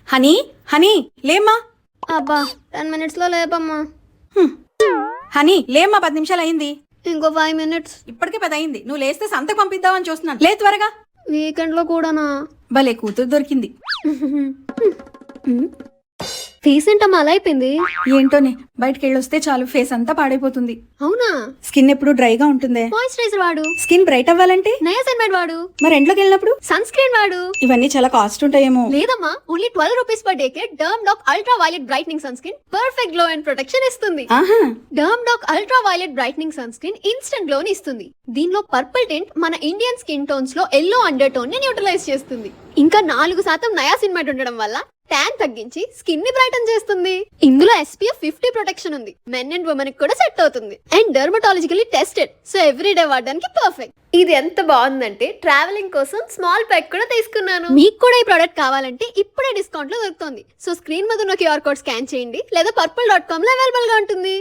Honey honey లేమ్మా. అబ్బా 10 minutes లో లేపమ్మా. హనీ లేమ్మా, 10 నిమిషాలు అయింది. ఇంకో 5 minutes. ఇప్పటికే 10 అయింది. నువ్వు లేస్తే సంతకు పంపిద్దామని చూస్తున్నాను. లే త్వరగా. వీకెండ్ లో కూడానా? భలే కూతురు దొరికింది. ఫేస్ ఏంటమ్మా అలా అయిపోయింది? ఏంటోనే, బయటకు వెళ్ళొస్తే చాలు ఫేస్ అంతా పాడైపోతుంది. అవునా? స్కిన్ ఎప్పుడు డ్రైగా ఉంటుందే. మాయిశ్చరైజర్ వాడు. స్కిన్ బ్రైట్ అవ్వాలంటే నయాసిన్మైడ్ వాడు. మరి ఎండ్లోకి వెళ్ళినప్పుడు సన్ స్క్రీన్ వాడు. ఇవన్నీ చాలా కాస్ట్ ఉంటాయేమో. లేదమ్మా, ఓన్లీ 12 రూపీస్ పర్ డే కే Derm Doc ultraviolet brightening sunscreen perfect glow and protection ఇస్తుంది. ఆహా, Derm Doc ultraviolet brightening sunscreen instant glow ని ఇస్తుంది. దీనిలో పర్పుల్ టింట్ మన ఇండియన్ స్కిన్ టోన్స్ లో ఎల్లో అండర్ టోన్ ని neutralise చేస్తుంది. ఇంకా 4% నయాసిన్మైడ్ ఉండడం వల్ల ట్యాన్ తగ్గించి స్కిన్ ని బ్రైటన్ చేస్తుంది. ఇందులో SPF 50 ప్రొటెక్షన్ ఉంది. మెన్ అండ్ ఉమెన్ కూడా సెట్ అవుతుంది. And dermatologically tested, so everyday వాడడానికి పర్ఫెక్ట్. ఇది ఎంత బాగుందంటే ట్రావెలింగ్ కోసం స్మాల్ ప్యాక్ కూడా తీసుకున్నాను. మీకు కూడా ఈ ప్రోడక్ట్ కావాలంటే ఇప్పుడే డిస్కౌంట్ లో దొరుకుతుంది. సో స్క్రీన్ మీద ఉన్న QR కోడ్ స్కాన్ చేయండి, లేదా purple.com లో అవైలబుల్ గా ఉంటుంది.